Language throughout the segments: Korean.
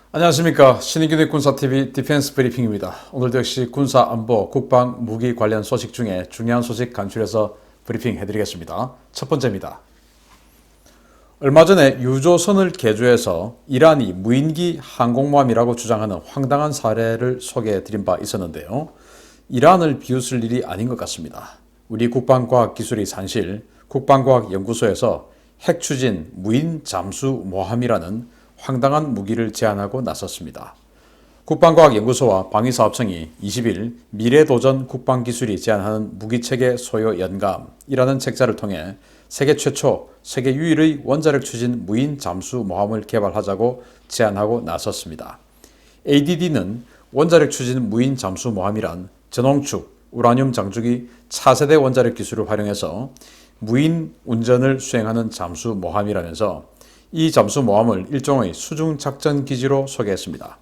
안녕하십니까. 신인균의 군사TV 디펜스 브리핑입니다. 오늘도 역시 군사 안보, 국방, 무기 관련 소식 중에 중요한 소식 간추려서 브리핑 해드리겠습니다. 첫 번째입니다. 얼마 전에 유조선을 개조해서 이란이 무인기 항공모함이라고 주장하는 황당한 사례를 소개해드린 바 있었는데요. 이란을 비웃을 일이 아닌 것 같습니다. 우리 국방과학기술의 산실 국방과학연구소에서 핵추진 무인 잠수모함이라는 황당한 무기를 제안하고 나섰습니다. 국방과학연구소와 방위사업청이 20일 미래도전 국방기술이 제안하는 무기체계 소요 연감이라는 책자를 통해 세계 최초, 세계 유일의 원자력 추진 무인 잠수모함을 개발하자고 제안하고 나섰습니다. ADD는 원자력 추진 무인 잠수모함이란 전홍축, 우라늄 장축이 차세대 원자력 기술을 활용해서 무인 운전을 수행하는 잠수모함이라면서 이 잠수모함을 일종의 수중작전기지로 소개했습니다.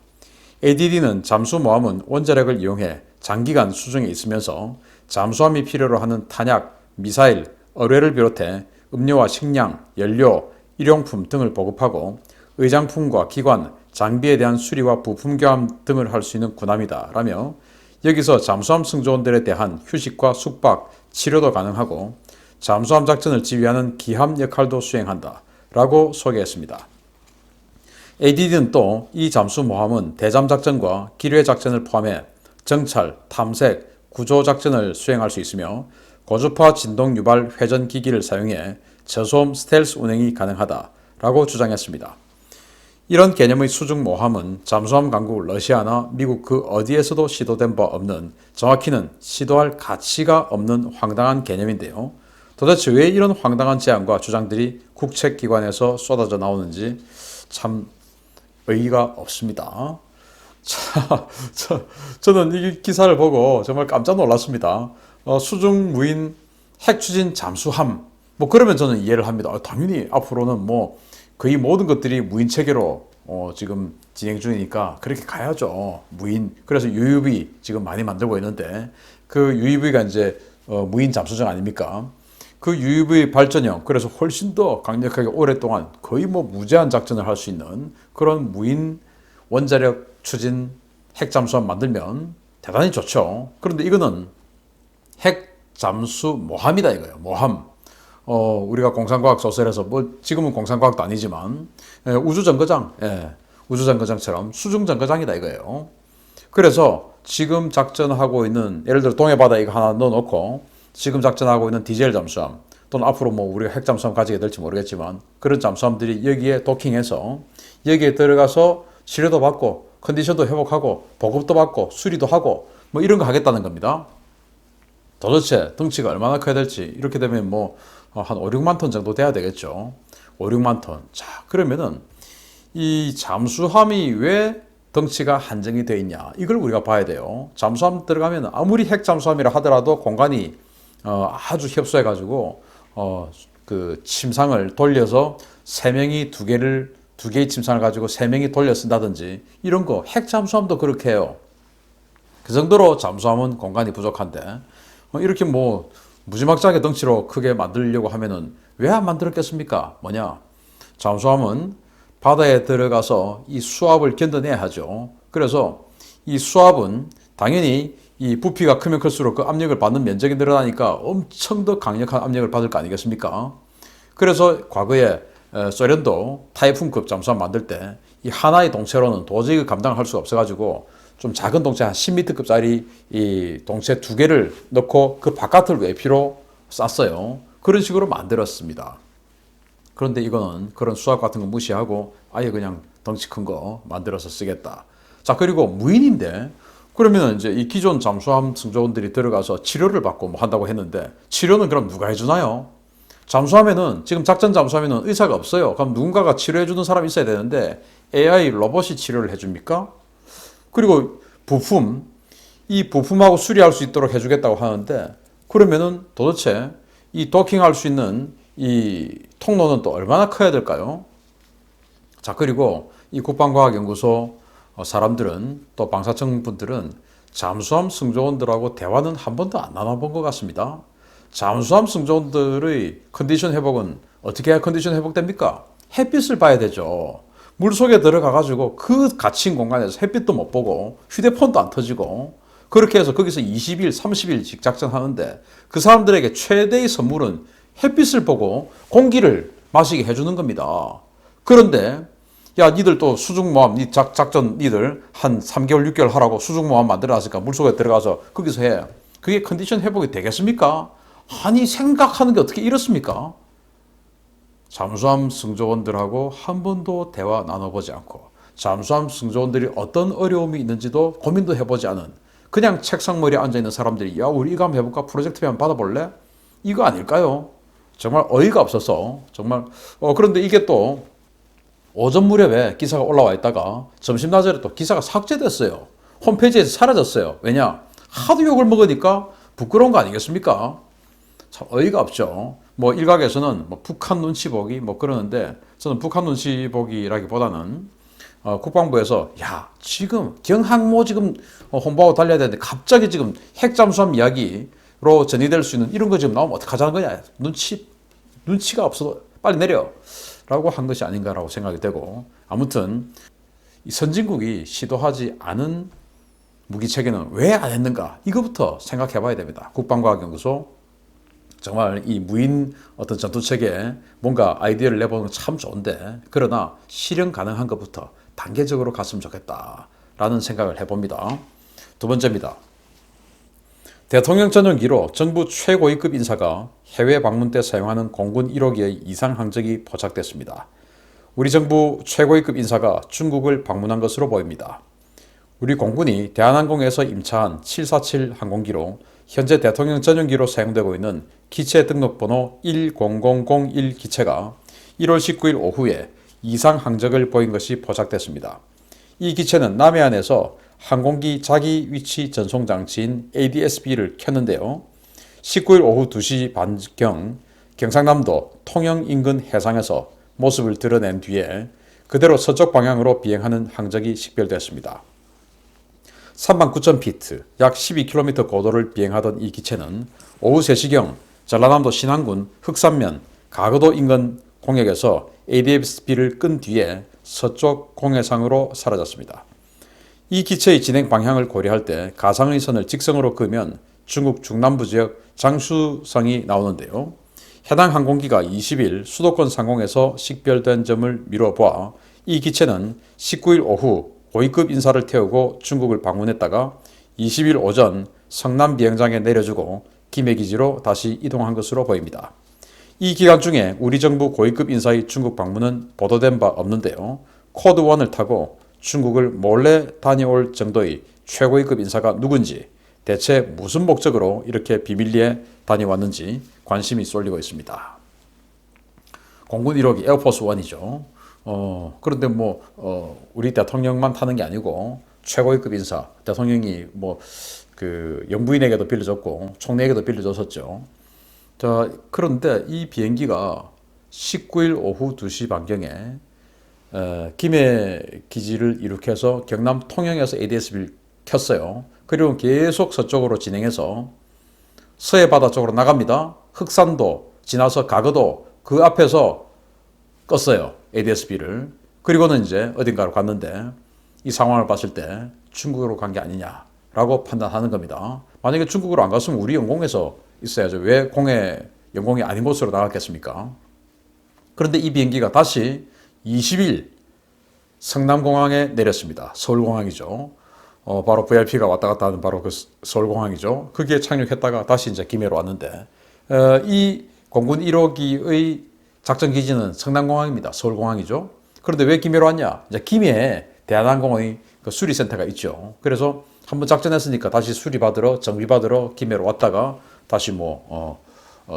ADD는 잠수모함은 원자력을 이용해 장기간 수중에 있으면서 잠수함이 필요로 하는 탄약, 미사일, 어뢰를 비롯해 음료와 식량, 연료, 일용품 등을 보급하고 의장품과 기관, 장비에 대한 수리와 부품 교환 등을 할 수 있는 군함이다 라며 여기서 잠수함 승조원들에 대한 휴식과 숙박, 치료도 가능하고 잠수함 작전을 지휘하는 기함 역할도 수행한다 라고 소개했습니다. ADD는 또 이 잠수모함은 대잠작전과 기뢰작전을 포함해 정찰, 탐색, 구조작전을 수행할 수 있으며 고주파 진동유발 회전기기를 사용해 저소음 스텔스 운행이 가능하다 라고 주장했습니다. 이런 개념의 수중모함은 잠수함 강국 러시아나 미국 그 어디에서도 시도된 바 없는, 정확히는 시도할 가치가 없는 황당한 개념인데요. 도대체 왜 이런 황당한 제안과 주장들이 국책기관에서 쏟아져 나오는지 참 의의가 없습니다. 저는 이 기사를 보고 정말 깜짝 놀랐습니다. 수중 무인 핵추진 잠수함, 그러면 저는 이해를 합니다. 당연히 앞으로는 거의 모든 것들이 무인 체계로 지금 진행 중이니까 그렇게 가야죠. 무인. 그래서 UUV 지금 많이 만들고 있는데 그 UUV가 이제 무인 잠수정 아닙니까? 그 UUV 발전형, 그래서 훨씬 더 강력하게 오랫동안 거의 무제한 작전을 할 수 있는 그런 무인 원자력 추진 핵잠수함 만들면 대단히 좋죠. 그런데 이거는 핵잠수모함이다 이거예요. 모함. 우리가 공상과학 소설에서 지금은 공상과학도 아니지만 우주정거장, 우주정거장처럼 수중정거장이다 이거예요. 그래서 지금 작전하고 있는, 예를 들어 동해바다에 이거 하나 넣어놓고 지금 작전하고 있는 디젤 잠수함 또는 앞으로 우리가 핵 잠수함 가지게 될지 모르겠지만 그런 잠수함들이 여기에 도킹해서 여기에 들어가서 치료도 받고 컨디션도 회복하고 보급도 받고 수리도 하고 이런 거 하겠다는 겁니다. 도대체 덩치가 얼마나 커야 될지, 이렇게 되면 한 5, 6만 톤 정도 돼야 되겠죠. 5, 6만 톤. 자, 그러면은 이 잠수함이 왜 덩치가 한정이 되어 있냐, 이걸 우리가 봐야 돼요. 잠수함 들어가면 아무리 핵 잠수함이라 하더라도 공간이 아주 협소해 가지고 그 침상을 돌려서 세 명이 두 개의 침상을 가지고 세 명이 돌려 쓴다든지 이런 거, 핵 잠수함도 그렇게 해요. 그 정도로 잠수함은 공간이 부족한데 이렇게 무지막지하게 덩치로 크게 만들려고 하면은 왜 안 만들었겠습니까? 잠수함은 바다에 들어가서 이 수압을 견뎌내야 하죠. 그래서 이 수압은 당연히 이 부피가 크면 클수록 그 압력을 받는 면적이 늘어나니까 엄청 더 강력한 압력을 받을 거 아니겠습니까? 그래서 과거에 소련도 타이푼급 잠수함 만들 때 이 하나의 동체로는 도저히 감당을 할 수가 없어가지고 좀 작은 동체 한 10m급짜리 이 동체 두 개를 넣고 그 바깥을 외피로 쐈어요. 그런 식으로 만들었습니다. 그런데 이거는 그런 수압 같은 거 무시하고 아예 그냥 덩치 큰 거 만들어서 쓰겠다. 자, 그리고 무인인데 그러면 이제 이 기존 잠수함 승조원들이 들어가서 치료를 받고 한다고 했는데 치료는 그럼 누가 해주나요? 잠수함에는, 지금 작전 잠수함에는 의사가 없어요. 그럼 누군가가 치료해주는 사람이 있어야 되는데 AI 로봇이 치료를 해줍니까? 그리고 이 부품하고 수리할 수 있도록 해주겠다고 하는데 그러면은 도대체 이 도킹할 수 있는 이 통로는 또 얼마나 커야 될까요? 자, 그리고 이 국방과학연구소 사람들은, 또 방사청 분들은 잠수함 승조원들하고 대화는 한 번도 안 나눠본 것 같습니다. 잠수함 승조원들의 컨디션 회복은 어떻게 해야 컨디션 회복됩니까? 햇빛을 봐야 되죠. 물속에 들어가가지고 그 갇힌 공간에서 햇빛도 못 보고 휴대폰도 안 터지고 그렇게 해서 거기서 20일, 30일씩 작전하는데 그 사람들에게 최대의 선물은 햇빛을 보고 공기를 마시게 해주는 겁니다. 그런데 야, 니들 또 수중모함, 니 작전 니들 한 3개월, 6개월 하라고 수중모함 만들어놨으니까 물속에 들어가서 거기서 해. 그게 컨디션 회복이 되겠습니까? 아니, 생각하는 게 어떻게 이렇습니까? 잠수함 승조원들하고 한 번도 대화 나눠보지 않고 잠수함 승조원들이 어떤 어려움이 있는지도 고민도 해보지 않은 그냥 책상머리에 앉아있는 사람들이 야, 우리 이거 한번 해볼까? 프로젝트 한번 받아볼래? 이거 아닐까요? 정말 어이가 없어서 정말 그런데 이게 또 오전 무렵에 기사가 올라와 있다가 점심 낮에 또 기사가 삭제됐어요. 홈페이지에서 사라졌어요. 왜냐? 하도 욕을 먹으니까 부끄러운 거 아니겠습니까? 참 어이가 없죠. 뭐 일각에서는 뭐 북한 눈치 보기 뭐 그러는데 저는 북한 눈치 보기라기보다는 국방부에서 야, 지금 경항모 지금 홍보하고 달려야 되는데 갑자기 지금 핵잠수함 이야기로 전이될 수 있는 이런 거 지금 나오면 어떡하자는 거냐. 눈치가 없어. 빨리 내려. 라고 한 것이 아닌가라고 생각이 되고 아무튼 이 선진국이 시도하지 않은 무기 체계는 왜 안 했는가 이거부터 생각해 봐야 됩니다. 국방과학연구소 정말 이 무인 어떤 전투 체계에 뭔가 아이디어를 내보는 건 참 좋은데 그러나 실현 가능한 것부터 단계적으로 갔으면 좋겠다라는 생각을 해봅니다. 두 번째입니다. 대통령 전용기로 정부 최고위급 인사가 해외 방문 때 사용하는 공군 1호기의 이상 항적이 포착됐습니다. 우리 정부 최고위급 인사가 중국을 방문한 것으로 보입니다. 우리 공군이 대한항공에서 임차한 747 항공기로 현재 대통령 전용기로 사용되고 있는 기체 등록번호 10001 기체가 1월 19일 오후에 이상 항적을 보인 것이 포착됐습니다. 이 기체는 남해안에서 항공기 자기 위치 전송 장치인 ADS-B를 켰는데요. 19일 오후 2시 반경 경상남도 통영 인근 해상에서 모습을 드러낸 뒤에 그대로 서쪽 방향으로 비행하는 항적이 식별됐습니다. 39,000피트, 약 12km 고도를 비행하던 이 기체는 오후 3시경 전라남도 신안군 흑산면 가거도 인근 공역에서 ADS-B를 끈 뒤에 서쪽 공해상으로 사라졌습니다. 이 기체의 진행 방향을 고려할 때 가상의 선을 직선으로 그으면 중국 중남부 지역 장쑤성이 나오는데요. 해당 항공기가 20일 수도권 상공에서 식별된 점을 미뤄보아 이 기체는 19일 오후 고위급 인사를 태우고 중국을 방문했다가 20일 오전 성남 비행장에 내려주고 김해기지로 다시 이동한 것으로 보입니다. 이 기간 중에 우리 정부 고위급 인사의 중국 방문은 보도된 바 없는데요. 코드 1을 타고 중국을 몰래 다녀올 정도의 최고위급 인사가 누군지 대체 무슨 목적으로 이렇게 비밀리에 다녀왔는지 관심이 쏠리고 있습니다. 공군 1호기 에어포스 1이죠. 그런데 우리 대통령만 타는 게 아니고 최고위급 인사, 대통령이 영부인에게도 빌려줬고 총리에게도 빌려줬었죠. 자, 그런데 이 비행기가 19일 오후 2시 반경에 김해 기지를 이륙해서 경남 통영에서 ADS-B를 켰어요. 그리고 계속 서쪽으로 진행해서 서해바다 쪽으로 나갑니다. 흑산도 지나서 가거도 그 앞에서 껐어요. ADS-B를. 그리고는 이제 어딘가로 갔는데 이 상황을 봤을 때 중국으로 간 게 아니냐라고 판단하는 겁니다. 만약에 중국으로 안 갔으면 우리 영공에서 있어야죠. 왜 영공이 아닌 곳으로 나갔겠습니까? 그런데 이 비행기가 다시 20일 성남공항에 내렸습니다. 서울공항이죠. 바로 VIP가 왔다 갔다 하는 바로 그 서울공항이죠. 거기에 착륙했다가 다시 이제 김해로 왔는데, 이 공군 1호기의 작전기지는 성남공항입니다. 서울공항이죠. 그런데 왜 김해로 왔냐? 이제 김해에 대한항공의 그 수리센터가 있죠. 그래서 한번 작전했으니까 다시 수리받으러, 정비받으러 김해로 왔다가 다시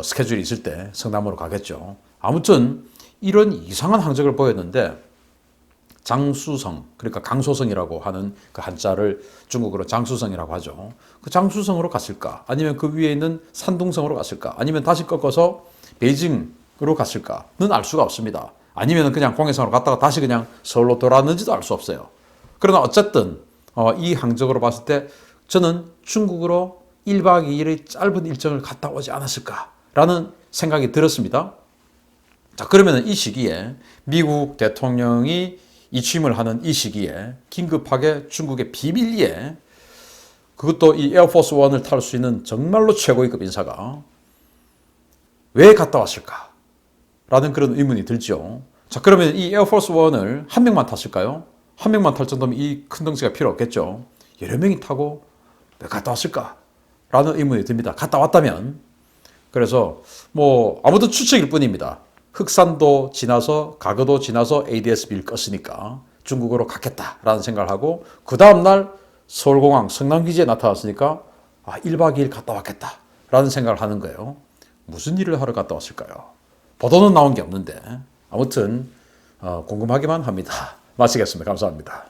스케줄이 있을 때 성남으로 가겠죠. 아무튼 이런 이상한 항적을 보였는데 장쑤성, 그러니까 강소성이라고 하는 그 한자를 중국어로 장쑤성이라고 하죠. 그 장쑤성으로 갔을까? 아니면 그 위에 있는 산둥성으로 갔을까? 아니면 다시 꺾어서 베이징으로 갔을까는 알 수가 없습니다. 아니면 그냥 공해상으로 갔다가 다시 그냥 서울로 돌아왔는지도 알 수 없어요. 그러나 어쨌든 이 항적으로 봤을 때 저는 중국으로 1박 2일의 짧은 일정을 갔다 오지 않았을까라는 생각이 들었습니다. 자, 그러면 이 시기에 미국 대통령이 이 취임을 하는 이 시기에 긴급하게 중국의 비밀리에 그것도 이 에어포스 원을 탈 수 있는 정말로 최고위급 인사가 왜 갔다 왔을까? 라는 그런 의문이 들죠. 자, 그러면 이 에어포스 원을 한 명만 탔을까요? 한 명만 탈 정도면 이 큰 덩치가 필요 없겠죠. 여러 명이 타고 왜 갔다 왔을까? 라는 의문이 듭니다. 갔다 왔다면. 그래서 뭐 아무튼 추측일 뿐입니다. 흑산도 지나서 가거도 지나서 ADS-B를 껐으니까 중국으로 갔겠다라는 생각을 하고 그 다음날 서울공항 성남기지에 나타났으니까 1박 2일 갔다 왔겠다라는 생각을 하는 거예요. 무슨 일을 하러 갔다 왔을까요? 보도는 나온 게 없는데 아무튼 궁금하기만 합니다. 마치겠습니다. 감사합니다.